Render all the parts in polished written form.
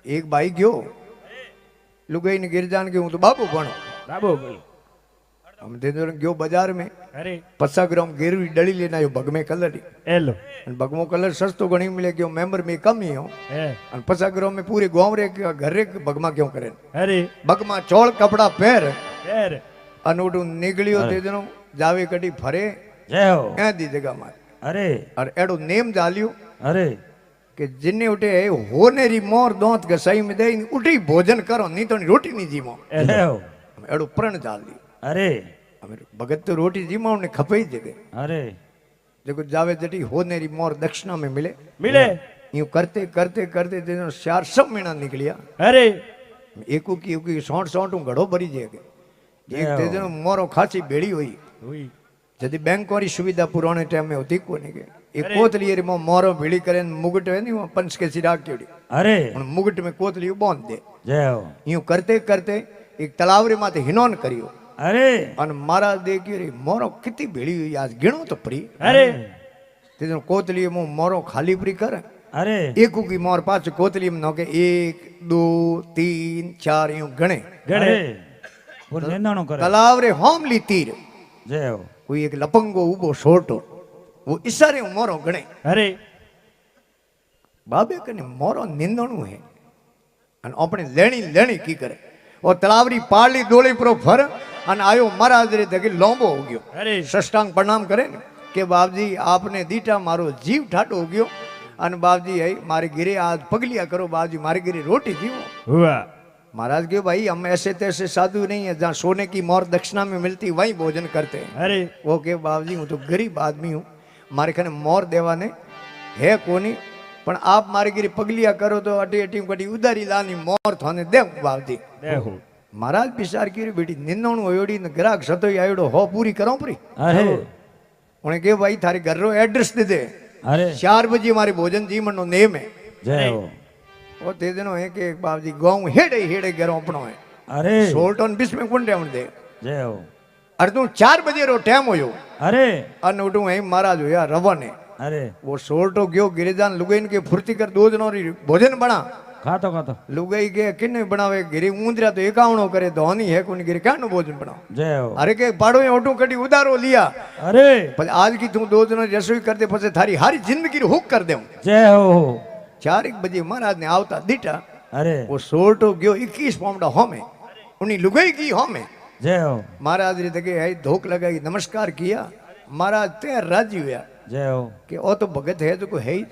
એક ભાઈ ગયો લુગાઈ ने गिरजान के हूँ तो बाबू बनो बाबू बोलो हम दे गयो बाजार में अरे 50 ग्राम गेरवी डली लेना आयो भग में कलर एलो भगमो कलर सस्तो घणी मिले गयो मेंबर में कम ही हो ए 50 ग्राम में पूरे गांव रे घर रे भगमा क्यों करे अरे भगमा चोल कपड़ा पहर यार अनोटू निकलियो ते जनो जावे कटी फरे जय हो ए दी जगह मार अरे और एडो नेम जालियो अरे कि जिन्ने उठे होने री मोर दोंत के सही में दे उठी भोजन करो नहीं तो रोटी नहीं जीमो जय हो एडो प्रण जाल दी अरे हमें भगत तो रोटी जीमा ने खपे ही जगह अरे देखो जावे जटी होने री मोर दक्षिणा में मिले मिले यूं करते करते करते तेनो 4 सब महीना निकलिया अरे एको की 60 घड़ो भरी जाएगा एक तेजनो मोरो खासी बेड़ी हुई हुई जदी बैंक वाली सुविधा पुराने टाइम में होती को नहीं के एक कोतली रे मो मोरो भीड़ी करे मुगट है नहीं वो पंच के सिराग केड़ी अरे उन मुगट में कोतली बांध दे जय हो यूं करते करते एक तालाब रे माथे हिनोन करियो अरे अन महाराज देखियो रे मोरो कितनी भीड़ी हुई आज गिनो तो परी अरे तेजनो कोतली मो मोरो खाली परी कर अरे एक की मोर पाछ कोतली में नोके 1 2 3 4 यूं गणे गड़े और नेनाणो करे तालाब रे होमली तीर जय हो कोई एक लपंगो उबो छोटो वो इशारे मोरो गणे अरे बाबे कने मोरो निंदणू है अन अपने लेणी लेणी की करे और तलावरी पाली डोली प्रो फर अन आयो महाराज रे दगे लोंबो हो गयो अरे सष्टांग प्रणाम करे ने के बाबजी आपने दीटा मारो जीव ठाटो हो गयो अन बाबजी है मारे गिरे आज पगलिया करो बाबजी मारे गिरे रोटी जीवो हुआ महाराज के भाई हम ऐसे तैसे साधु नहीं है जहाँ सोने की मोर दक्षिणा में मिलती वहीं भोजन करते हैं अरे वो के बाबजी हूँ तो गरीब आदमी हूँ मारे खाने मोर देवा ने है कोनी पण आप मारे गिरी पगलिया करो तो अटी अटी कटी उदारी लानी मोर थाने दे बाबजी देखो महाराज विचार की बेटी निंदण होयोड़ी ने ग्राहक सतो आयोड़ो हो पूरी करो परी अरे उन्हें के भाई थारे घर रो एड्रेस दे दे अरे 4 बजे हमारे भोजन जीवन नो नेम है जय हो वो ते दिनो है कि बाबजी गाँव हेड़े हेड़े घरों अपनो है अरे 16 टन 20 में कौन टाइम दे जय हो अरे तू 4 बजे रो टाइम होयो अरे अन उठू है महाराज हो यार रवन है अरे वो 16 गयो गिरिजान लुगाई के फुर्ती कर 2 दिनों री भोजन बना खातो खातो लुगाई के किन्ने बनावे गिरी ऊंदरा तो 51 करे धोनी है कोनी गिरी कानो भोजन बनाओ जय हो अरे के पाड़ो में ऑटो कटी उधारो लिया अरे पर आज की तू 2 दिनों रसोई कर दे पछे थारी हारी जिंदगी री हुक कर देऊं जय हो 4 बजे महाराज ने आवता दीटा अरे वो 16 गयो 21 पाउंड होमे उन्हीं लुगाई की होमे जय हो महाराज रे तके है धोक लगाई नमस्कार किया महाराज ते राजी हुआ जय हो कि ओ तो भगत है तो को है ही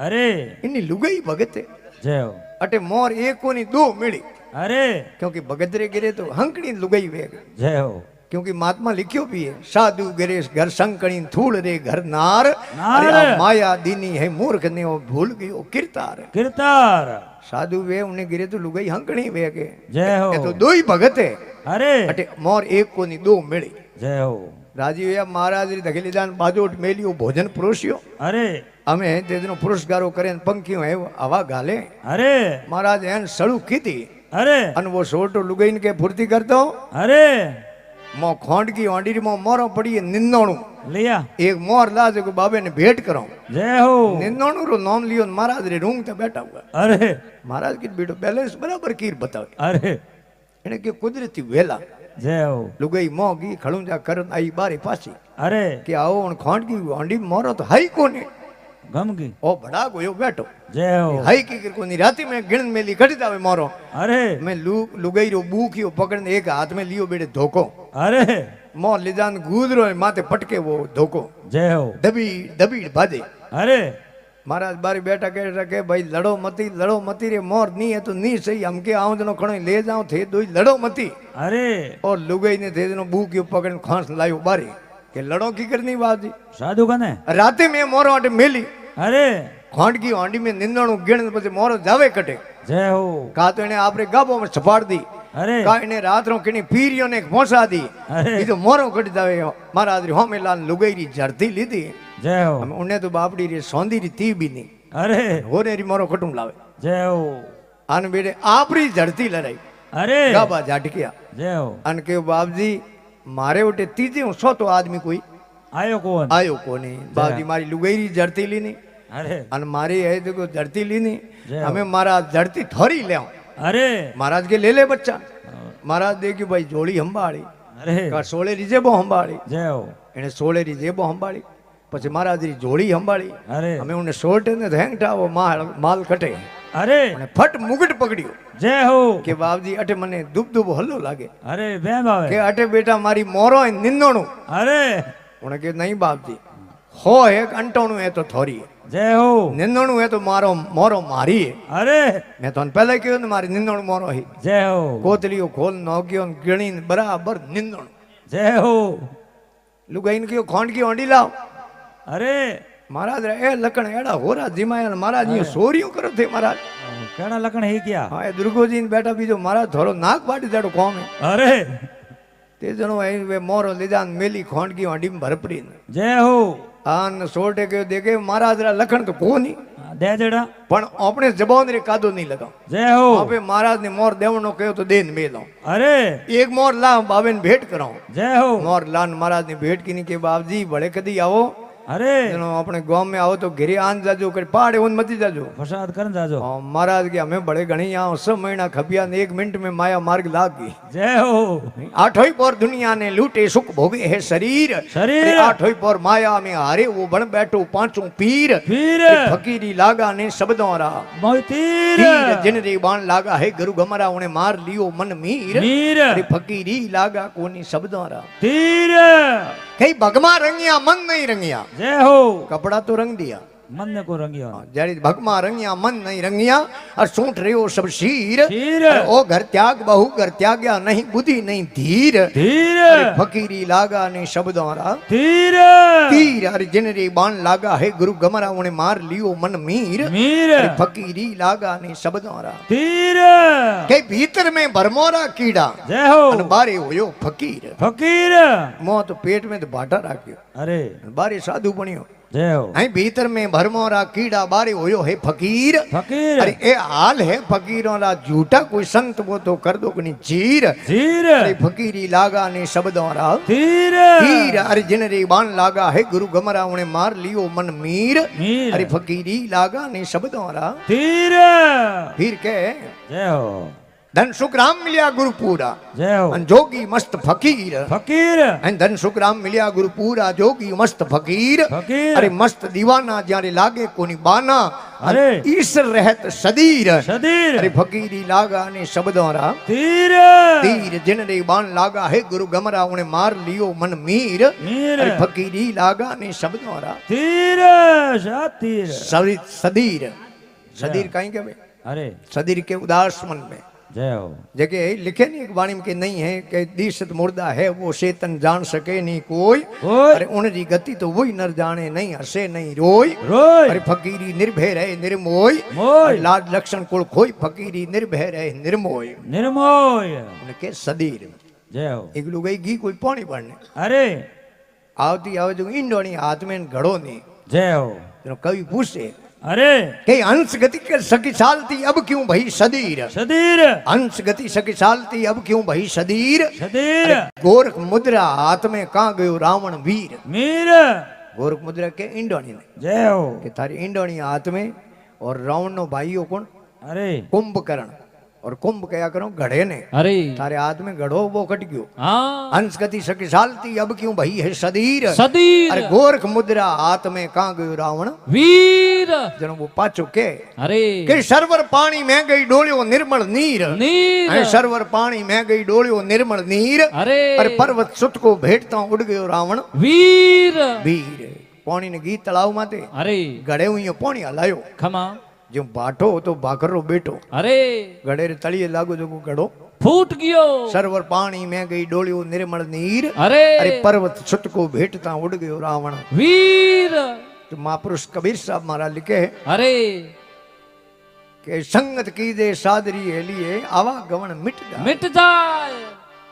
अरे इन्हीं लुगाई भगत है जय हो अटे मोर एक कोनी 2 मिली अरे क्योंकि भगत रे गिरे तो हंकड़ी लुगाई वेग जय हो क्योंकि महात्मा लिखियो भी है साधु गिरे घर संकणी थूल रे घर नार नार। अरे आ माया दीनी है मूर्ख ने वो भूल गयो किरतार कीर्तार साधु वे उन्हें गिरे तो लुगाई हंकड़ी वेगे जय हो ये तो 2 ही भगत है अरे अटे मोर एक कोनी 2 मिली जय हो राजीव या महाराज री धकेली दान बाजोट मेलियो भोजन परोसियो अरे અમે તે દિનો પુરસ્કારો કરે પંખીઓ આવા ગાલે अरे મહારાજ એન સળું કીધી अरे અને वो સોટો લુગાઈને કે ફૂર્તિ કરતો अरे મો ખોંડકી ઓંડીરી મો મોરો પડી નિંદોણું लिया એક મોર લાજે को बाबे ने भेंट करो जय हो निंदोणु रो नाम लियो महाराज रे रूम ते बैठा हुआ अरे महाराज की बेटो बैलेंस बराबर कीर बतावे अरे એને કે કુદરતી વેલા जय हो લુગાઈ મોગી ખળુંજા કરન आई बारे पासी अरे કે આવો ઓણ ખોંડકી ઓંડી મોરો तो हाई कोने गम की ओ बड़ा गोयो बैठो जय हो हाई की कोनी राती में गिण मेली घट जावे मोरो अरे मैं लुगाई रो बूखियो पकड़ने एक हाथ में लियो बेटे धोको अरे मो लिजान गूदरो माथे पटके वो धोको जय हो दबी दबी बाजे अरे महाराज बारी बेटा कह रखे भाई लड़ो मती रे मोर नहीं है तो नहीं सही हमके आऊं जनो खणो ले जाऊं थे दो लड़ो मती अरे और लुगाई ने थे जनो बूखियो पकड़ खांस लायो बारी के लड़ो की करनी बाजी साधु कने राते में मोरो अटे मेली अरे खोंड की हांडी में निंदणु गिण पछे मोरो जावे कटे जय हो का तो इने आपरे गाबो में छपाड़ दी अरे का इने रात रो किनी पीरियो ने पहुंचा दी अरे ई तो मोरो कट जावे महाराज री होमे लाल लुगाई री झरती लीधी जय हो हम उन्हें तो बापड़ी री सौंदी री ती भी नहीं अरे होरे री मोरो कटुम लावे जय हो आन बेटे आपरी झरती लड़ाई अरे गाबा झटकिया जय हो अन के बाप जी मारे उठे तीजे सो तो आदमी कोई आयो कौन आयो कोनी बाप जी मारी लुगाई री झरती ली नहीं અરે અને મારી એ તો ધરતી લીની જય અમે મારા ધરતી થોરી લેવ અરે महाराज के ले ले बच्चा महाराज देख्યું भाई જોડી સંભાળી અરે કા સોળે રીજેબો સંભાળી જય હો એને સોળે રીજેબો સંભાળી પછી મહારાજ રી જોડી સંભાળી અરે અમે ઉને સોટે ને હેંગટાવો માલ કટે અરે અને ફટ મુગટ પકડ્યો જય હો કે બાપજી અટે મને દુબ દુબ હલ્લો લાગે અરે બેમ આવે કે અટે બેટા મારી મોરો નિંદોણું અરે ઉને કે નહીં બાપજી હો એક અંટોણું એ તો થોરી જય હો નિંદોણું એ તો મારો મોરો મારી અરે મેં તો પહેલા કહ્યું ને મારી નિંદોણું મોરો હી જય હો કોતલીઓ ખોલ નોગ્યો ગણીને બરાબર નિંદોણું જય હો લુગાઈને કયો ખોંડકી ઓંડી લાવ અરે મહારાજ રે એ લકણ એડા હોરા જીમાયા મહારાજ અહીંયા સોરિયું કરો થે મહારાજ કેડા લખણ હે ગયા હા એ દુર્ગોજી ને બેઠા બીજો મહારાજ થોડો નાક બાટી દાડો કોમે અરે તે જણો એ મોરો લીધા ને મેલી ખોંડકી ઓંડી ભરપરી જય હો આન સોટે કયો દેખે મહારાજ રા લખણ તો કોની દે દેડા પણ આપણે જબાન રે કાદો નહીં લગાવ જય હો આપણે મહારાજ ને મોર દેવનો કયો તો દેન મેલો અરે એક મોર લાવ બાબે ને ભેટ કરાવ જય હો મોર લાન મહારાજ ની ભેટ कीनी के बाबजी बड़े कदी आओ અરે જેનો આપણે ગામ में आओ तो घरे आन जाजो कर पाड़े उन मती जाजो પ્રસાદ કરન જાજો महाराज के हमें बड़े घणी यहाँ 6 महीना खपिया ने 1 मिनट में माया मार्ग लाग गई જય હો आठोई पर दुनिया ने लूटे सुख भोगे है शरीर शरीर। अरे आठोई पर माया में हारे वो बन बैठो पांचों पीर પીર अरे फकीरी लागा ने शब्दों रा મોતીર तीर जिन रे बाण लागा है गुरु गमरा उन्हें मार लियो मन मीर મીર अरे फकीरी लागा कोनी शब्दों रा તીર कई भगमा रंगिया मन नहीं रंगिया જય હો कपड़ा तो रंग दिया મન ને કો રંગ્યો जड़ी भगमा रंगिया मन नहीं रंगिया और सूंट रहो सब शीर शीर। अरे ओ घर त्याग बहु घर त्याग्या नहीं बुद्धि नहीं धीर ધીર अरे फकीरी लागा ने शब्दों रा તીર तीर अरे जिन रे बाण लागा है गुरु गमरा उन्हें मार लियो मन मीर મીર अरे फकीरी लागा ने शब्दों रा તીર के भीतर में भरमोरा कीड़ा જય હો अन बारे होयो फकीर ફકીર मोह तो पेट में तो बाटा राख्यो અરે अन बारे साधु बनियो જય હો અહીં भीतर में भरमोरा कीड़ा बारे होयो है फकीर ફકીર अरे ये हाल है फकीरों रा झूठा कोई संत वो तो कर दो कनी चीर ધીર अरे फकीरी लागा ने शब्दों रा તીર तीर अरे जिन रे बाण लागा है गुरु गमरा उन्हें मार लियो मन मीर મીર अरे फकीरी लागा ने शब्दों रा તીર फिर के જય હો धन सुख राम मिलिया गुरु पूरा જય હો अन जोगी मस्त फकीर ફકીર अन धन सुख राम मिलिया गुरु पूरा जोगी मस्त फकीर ફકીર अरे मस्त दीवाना जारे लागे कोनी बाना अरे ईश्वर रहत सदीर સદીર अरे फकीरी लागा ने शब्दों रा તીર तीर जिन रे बाण लागा है गुरु गमरा उन्हें मार लियो मन मीर મીર अरे फकीरी लागा ने शब्दों रा તીર સાતીર सदीर सदीर कहीं के અરે सदीर के उदास मन में જય હો जगह लिखे नहीं एक वाणी में कि नहीं है कि दीसत मुर्दा है वो चेतन जान सके नहीं कोई कोई। अरे उनकी गति तो वही नर जाने नहीं हसे नहीं रोई રોય अरे फकीरी निर्भय रहे निर्मोय મોય लाज लक्षण कुल खोई फकीरी निर्भय रहे निर्मोय નિર્મોય उनके सदीर જય હો एक लोग गई कोई पानी पड़ने અરે आवती आवे जो इंडोनी हाथ में घड़ो नहीं જય હો तो कवि पूछे અરે कि अंश गति कर सकी सालती अब क्यों भई सदीर સદીર अंश गति सकी सालती अब क्यों भई सदीर સદીર गोरख मुद्रा हाथ में कहाँ गयो रावण वीर મીર गोरख मुद्रा के इंडोनी ने જય હો कि थारी इंडोनी हाथ में और रावण नो भाईओ कौन અરે कुंभकर्ण और कुंभ क्या करो घड़े ने अरे थारे हाथ में घड़ो वो कट गयो हाँ अंश गति शक्तिशालती अब क्यों भई है सदीर सदीर अरे गोरख मुद्रा हाथ में कहाँ गयो रावण वीर जनो वो पाछो के अरे सरवर पानी में गई डोलियो निर्मल नीर नीर अरे सरवर पानी में गई डोलियो निर्मल नीर अरे अरे पर्वत सुत को भेटता उड़ गयो रावण वीर वीर पानी ने गीत तलाव माते अरे गड़े हुई पानी हलायो खमा जो बाटो तो भाकरो बेटो अरे गड़े रे तलिए लागो जो गड़ो फूट गयो सरवर पानी में गई डोलियो निर्मल नीर अरे अरे पर्वत सुत को भेटता उड़ गयो रावण वीर तो महापुरुष कबीर साहब महाराज लिखे अरे कि संगत की दे सादरी है लिए आवागमन मिट जाए मिट जाए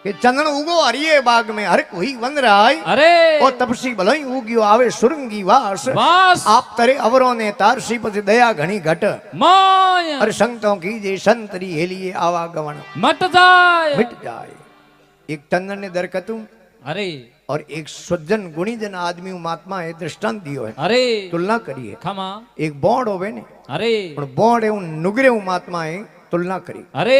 कि चंदन उगो हरिये बाग में हर कोई वन राय अरे ओ तपसी भलोई उगियो आवे सुरंगी वास वास आप तरे अवरों ने तारसी पति दया घनी घट माया और संतों की जे संतरी हेलिए आवागमन मट जाए मिट जाए एक चंदन ने दरकतुं अरे और एक सज्जन गुणीजन आदमी महात्मा है दृष्टांत दियो है अरे तुलना करिए खमा एक बोंड होवे ने अरे पण बोंड एवं नुगरे महात्मा है तुलना करी अरे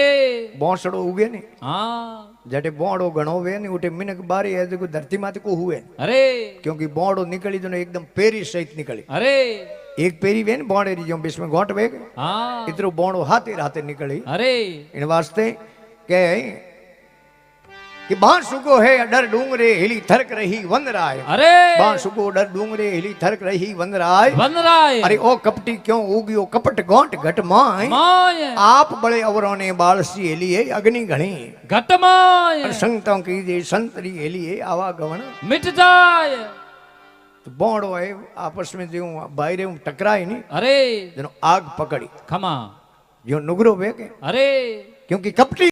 बोंसड़ो उगे ने हाँ जटे बोंडो गणो वे ने उठे मिनक बारी है जो धरती माते को हुए अरे क्योंकि बोंडो निकली जो एकदम पेरी सहित निकली अरे एक पेरी वे ने बोंडे री जो बीच में गोट वे हाँ इतरो बोंडो हाथे हाथे निकली अरे इन वास्ते के कि बांसुको है डर डूंगरे हिली थरक रही वंदराय अरे बांसुको डर डूंगरे हिली थरक रही वंदराय बन रहा है अरे ओ कपटी क्यों उगियो कपट गोंट घट माय माय आप बड़े अवरों ने बालसी एलिए अग्नि घणी घट माय और संगतों की जे संतरी एलिए आवागमन मिट जाए तो बोंडो है आपस में जो बाहरे टकराई नहीं अरे जनो आग पकड़ी खमा जो नुगरो वे के अरे क्योंकि कपटी